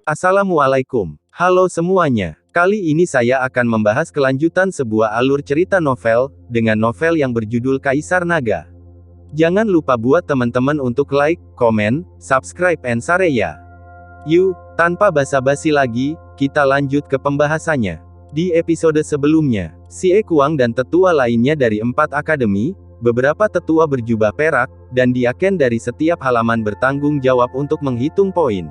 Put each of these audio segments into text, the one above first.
Assalamualaikum. Halo semuanya. Kali ini saya akan membahas kelanjutan sebuah alur cerita novel, dengan novel yang berjudul Kaisar Naga. Jangan lupa buat teman-teman untuk like, komen, subscribe and share ya. Yuk, tanpa basa-basi lagi, kita lanjut ke pembahasannya. Di episode sebelumnya, Xie Kuang dan tetua lainnya dari 4 akademi, beberapa tetua berjubah perak, dan diaken dari setiap halaman bertanggung jawab untuk menghitung poin.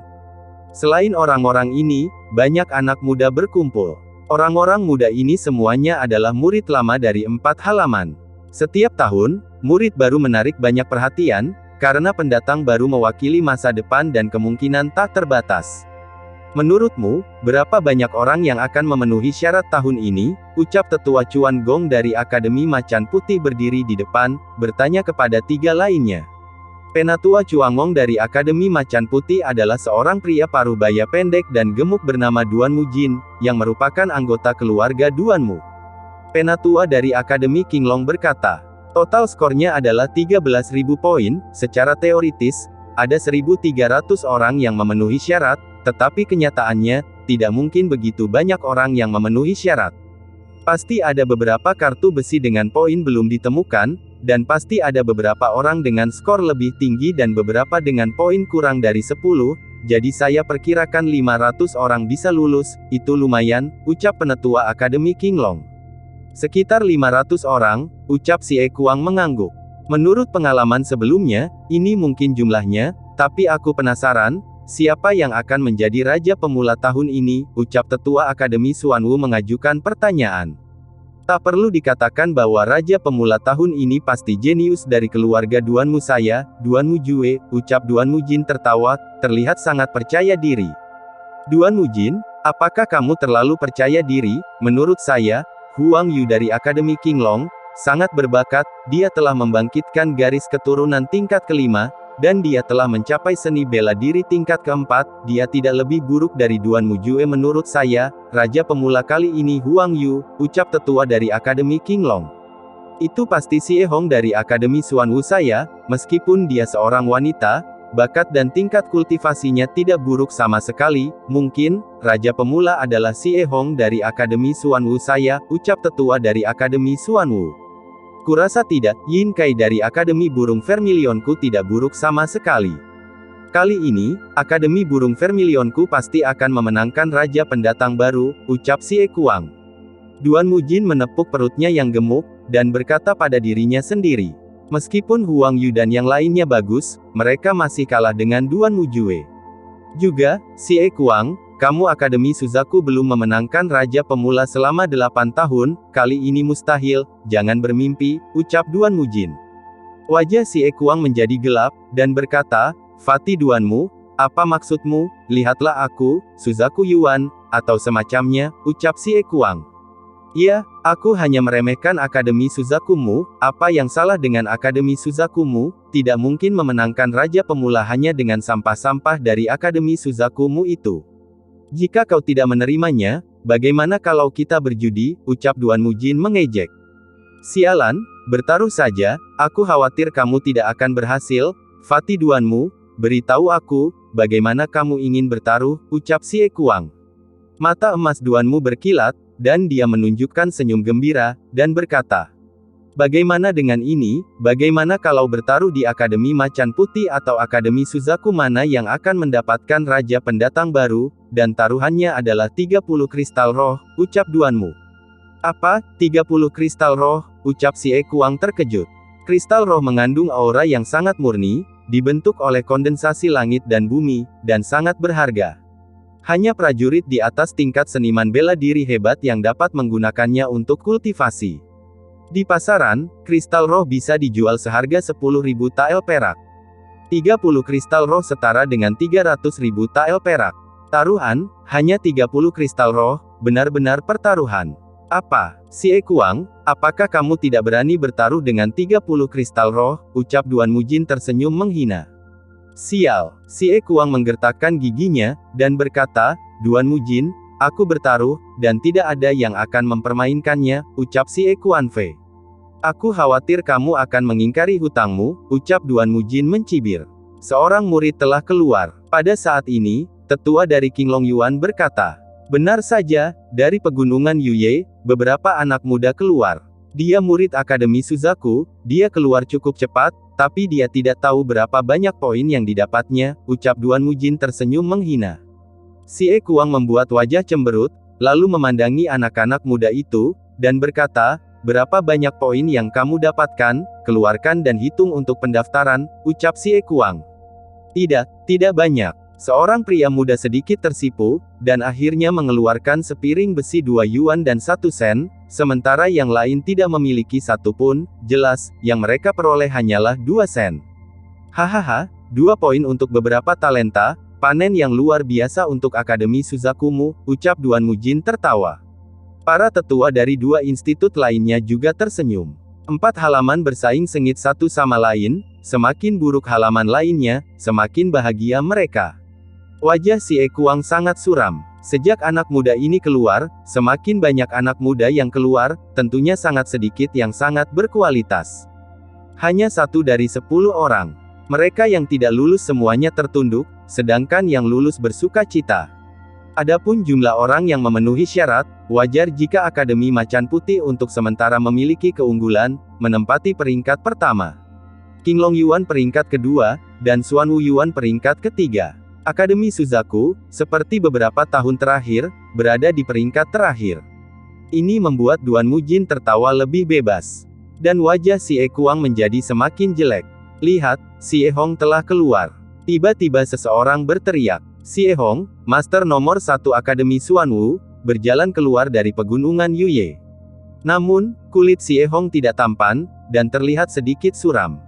Selain orang-orang ini, banyak anak muda berkumpul. Orang-orang muda ini semuanya adalah murid lama dari 4 halaman. Setiap tahun, murid baru menarik banyak perhatian, karena pendatang baru mewakili masa depan dan kemungkinan tak terbatas. Menurutmu, berapa banyak orang yang akan memenuhi syarat tahun ini? Ucap tetua Chuan Gong dari Akademi Macan Putih berdiri di depan, bertanya kepada 3 lainnya. Penatua Chuangong dari Akademi Macan Putih adalah seorang pria parubaya pendek dan gemuk bernama Duan Mujin, yang merupakan anggota keluarga Duanmu. Penatua dari Akademi Qinglong berkata, total skornya adalah 13.000 poin, secara teoritis, ada 1.300 orang yang memenuhi syarat, tetapi kenyataannya, tidak mungkin begitu banyak orang yang memenuhi syarat. Pasti ada beberapa kartu besi dengan poin belum ditemukan, dan pasti ada beberapa orang dengan skor lebih tinggi dan beberapa dengan poin kurang dari 10, jadi saya perkirakan 500 orang bisa lulus, itu lumayan, ucap penatua Akademi Qinglong. Sekitar 500 orang, ucap Xie Kuang mengangguk. Menurut pengalaman sebelumnya, ini mungkin jumlahnya, tapi aku penasaran, siapa yang akan menjadi raja pemula tahun ini, ucap tetua Akademi Xuanwu mengajukan pertanyaan. Tak perlu dikatakan bahwa raja pemula tahun ini pasti jenius dari keluarga Duanmu saya, Duanmu Jue, ucap Duan Mujin tertawa, terlihat sangat percaya diri. Duan Mujin, apakah kamu terlalu percaya diri? Menurut saya, Huang Yu dari Akademi Qinglong, sangat berbakat, dia telah membangkitkan garis keturunan tingkat kelima, dan dia telah mencapai seni bela diri tingkat keempat, dia tidak lebih buruk dari Duan Mujue menurut saya, raja pemula kali ini Huang Yu, ucap tetua dari Akademi Qinglong. Itu pasti Xie Hong dari Akademi Xuanwu saya, meskipun dia seorang wanita, bakat dan tingkat kultivasinya tidak buruk sama sekali, mungkin, raja pemula adalah Xie Hong dari Akademi Xuanwu saya, ucap tetua dari Akademi Xuanwu. Kurasa tidak, Yin Kai dari Akademi Burung Vermilionku tidak buruk sama sekali. Kali ini, Akademi Burung Vermilionku pasti akan memenangkan raja pendatang baru, ucap Xie Kuang. Duan Mujin menepuk perutnya yang gemuk, dan berkata pada dirinya sendiri. Meskipun Huang Yu dan yang lainnya bagus, mereka masih kalah dengan Duan Mujue. Juga, Xie Kuang, kamu Akademi Suzaku belum memenangkan raja pemula selama 8 tahun, kali ini mustahil, jangan bermimpi, ucap Duan Mujin. Wajah Xie Kuang menjadi gelap, dan berkata, Fati Duanmu, apa maksudmu, lihatlah aku, Suzaku Yuan, atau semacamnya, ucap Xie Kuang. Iya, aku hanya meremehkan Akademi Suzakumu, apa yang salah dengan Akademi Suzakumu, tidak mungkin memenangkan raja pemula hanya dengan sampah-sampah dari Akademi Suzakumu itu. Jika kau tidak menerimanya, bagaimana kalau kita berjudi, ucap Duan Mujin mengejek. Sialan, bertaruh saja, aku khawatir kamu tidak akan berhasil, Fati Duanmu, beritahu aku, bagaimana kamu ingin bertaruh, ucap Xie Kuang. Mata emas Duanmu berkilat, dan dia menunjukkan senyum gembira, dan berkata, bagaimana dengan ini, bagaimana kalau bertaruh di Akademi Macan Putih atau Akademi Suzaku mana yang akan mendapatkan raja pendatang baru, dan taruhannya adalah 30 kristal roh, ucap Duanmu. Apa, 30 kristal roh, ucap Xie Kuang terkejut. Kristal roh mengandung aura yang sangat murni, dibentuk oleh kondensasi langit dan bumi, dan sangat berharga. Hanya prajurit di atas tingkat seniman bela diri hebat yang dapat menggunakannya untuk kultivasi. Di pasaran, kristal roh bisa dijual seharga 10.000 tael perak. 30 kristal roh setara dengan 300.000 tael perak. Taruhan, hanya 30 kristal roh, benar-benar pertaruhan. Apa, Xie Kuang, apakah kamu tidak berani bertaruh dengan 30 kristal roh, ucap Duan Mujin tersenyum menghina. Sial, Xie Kuang menggertakkan giginya, dan berkata, Duan Mujin, aku bertaruh, dan tidak ada yang akan mempermainkannya, ucap Xie Kuanfei. Aku khawatir kamu akan mengingkari hutangmu, ucap Duan Mujin mencibir. Seorang murid telah keluar. Pada saat ini, tetua dari Qinglong Yuan berkata. Benar saja, dari pegunungan Yuye, beberapa anak muda keluar. Dia murid Akademi Suzaku, dia keluar cukup cepat, tapi dia tidak tahu berapa banyak poin yang didapatnya, ucap Duan Mujin tersenyum menghina. Xie Kuang membuat wajah cemberut, lalu memandangi anak-anak muda itu, dan berkata, berapa banyak poin yang kamu dapatkan, keluarkan dan hitung untuk pendaftaran, ucap Xie Kuang. Tidak banyak. Seorang pria muda sedikit tersipu, dan akhirnya mengeluarkan sepiring besi 2 yuan dan 1 sen, sementara yang lain tidak memiliki satu pun, jelas, yang mereka peroleh hanyalah 2 sen. Hahaha, 2 poin untuk beberapa talenta, panen yang luar biasa untuk Akademi Suzakumu, ucap Duan Mujin tertawa. Para tetua dari 2 institut lainnya juga tersenyum. 4 halaman bersaing sengit satu sama lain, semakin buruk halaman lainnya, semakin bahagia mereka. Wajah Xie Kuang sangat suram. Sejak anak muda ini keluar, semakin banyak anak muda yang keluar, tentunya sangat sedikit yang sangat berkualitas. Hanya 1 dari 10 orang. Mereka yang tidak lulus semuanya tertunduk, sedangkan yang lulus bersuka cita. Adapun jumlah orang yang memenuhi syarat, wajar jika Akademi Macan Putih untuk sementara memiliki keunggulan, menempati peringkat pertama. Qinglong Yuan peringkat kedua, dan Xuanwu Yuan peringkat ketiga. Akademi Suzaku, seperti beberapa tahun terakhir, berada di peringkat terakhir. Ini membuat Duan Mujin tertawa lebih bebas. Dan wajah Xie Kuang menjadi semakin jelek. Lihat, Xie Hong telah keluar. Tiba-tiba seseorang berteriak. Xie Hong, Master nomor 1 Akademi Xuanwu, berjalan keluar dari pegunungan Yuye. Namun, kulit Xie Hong tidak tampan, dan terlihat sedikit suram.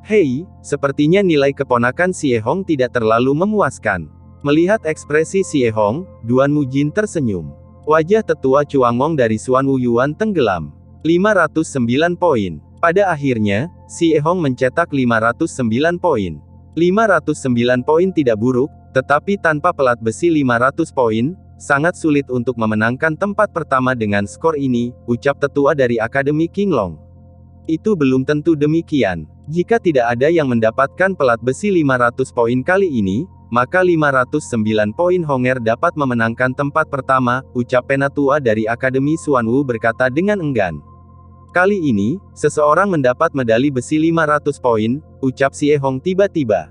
Hei, sepertinya nilai keponakan Xie Hong tidak terlalu memuaskan. Melihat ekspresi Xie Hong, Duan Mujin tersenyum. Wajah tetua Chuangong dari Xuanwu Yuan tenggelam. 509 poin. Pada akhirnya, Xie Hong mencetak 509 poin. 509 poin tidak buruk, tetapi tanpa pelat besi 500 poin, sangat sulit untuk memenangkan tempat pertama dengan skor ini, ucap tetua dari Akademi Qinglong. Itu belum tentu demikian. Jika tidak ada yang mendapatkan pelat besi 500 poin kali ini, maka 509 poin Honger dapat memenangkan tempat pertama, ucap penatua dari Akademi Xuanwu berkata dengan enggan. Kali ini, seseorang mendapat medali besi 500 poin, ucap Xie Hong tiba-tiba.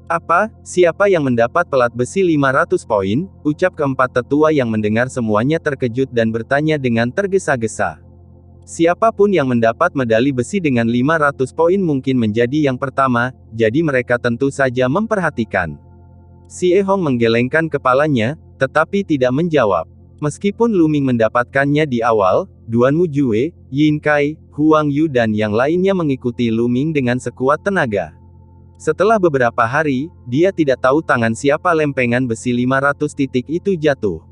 Apa, siapa yang mendapat pelat besi 500 poin, ucap keempat tetua yang mendengar semuanya terkejut dan bertanya dengan tergesa-gesa. Siapapun yang mendapat medali besi dengan 500 poin mungkin menjadi yang pertama, jadi mereka tentu saja memperhatikan. Xie Hong menggelengkan kepalanya, tetapi tidak menjawab. Meskipun Lu Ming mendapatkannya di awal, Duan Mujue, Yin Kai, Huang Yu dan yang lainnya mengikuti Lu Ming dengan sekuat tenaga. Setelah beberapa hari, dia tidak tahu tangan siapa lempengan besi 500 titik itu jatuh.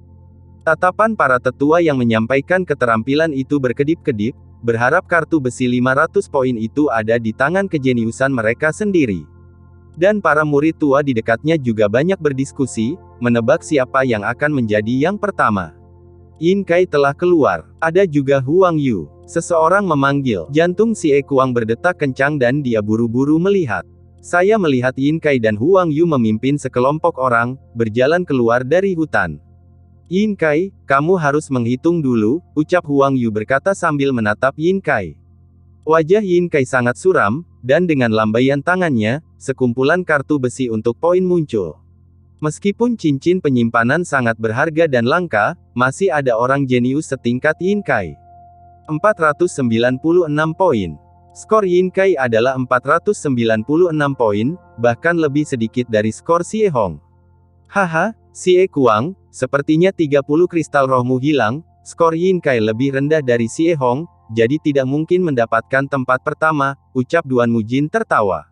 Tatapan para tetua yang menyampaikan keterampilan itu berkedip-kedip, berharap kartu besi 500 poin itu ada di tangan kejeniusan mereka sendiri. Dan para murid tua di dekatnya juga banyak berdiskusi, menebak siapa yang akan menjadi yang pertama. Yin Kai telah keluar. Ada juga Huang Yu. Seseorang memanggil. Jantung Xie Kuang berdetak kencang dan dia buru-buru melihat. Saya melihat Yin Kai dan Huang Yu memimpin sekelompok orang, berjalan keluar dari hutan. Yin Kai, kamu harus menghitung dulu, ucap Huang Yu berkata sambil menatap Yin Kai. Wajah Yin Kai sangat suram, dan dengan lambaian tangannya, sekumpulan kartu besi untuk poin muncul. Meskipun cincin penyimpanan sangat berharga dan langka, masih ada orang jenius setingkat Yin Kai. 496 poin. Skor Yin Kai adalah 496 poin, bahkan lebih sedikit dari skor Xie Hong. Haha, Xie Kuang, sepertinya 30 kristal rohmu hilang, skor Yin Kai lebih rendah dari Xie Hong, jadi tidak mungkin mendapatkan tempat pertama, ucap Duan Mujin tertawa.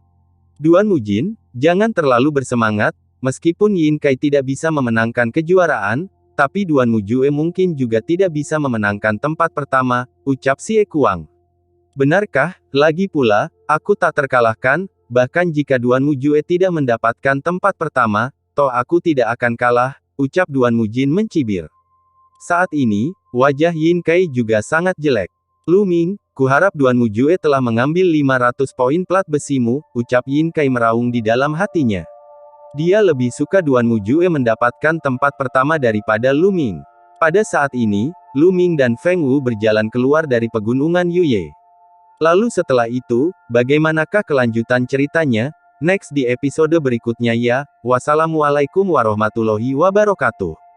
Duan Mujin, jangan terlalu bersemangat, meskipun Yin Kai tidak bisa memenangkan kejuaraan, tapi Duan Mujue mungkin juga tidak bisa memenangkan tempat pertama, ucap Xie Kuang. Benarkah, lagi pula, aku tak terkalahkan, bahkan jika Duan Mujue tidak mendapatkan tempat pertama, toh aku tidak akan kalah, ucap Duan Mujin mencibir. Saat ini, wajah Yin Kai juga sangat jelek. Lu Ming, kuharap Duan Mujue telah mengambil 500 poin plat besimu, ucap Yin Kai meraung di dalam hatinya. Dia lebih suka Duan Mujue mendapatkan tempat pertama daripada Lu Ming. Pada saat ini, Lu Ming dan Feng Wu berjalan keluar dari pegunungan Yuye. Lalu setelah itu, bagaimanakah kelanjutan ceritanya? Next di episode berikutnya ya. Wassalamualaikum warahmatullahi wabarakatuh.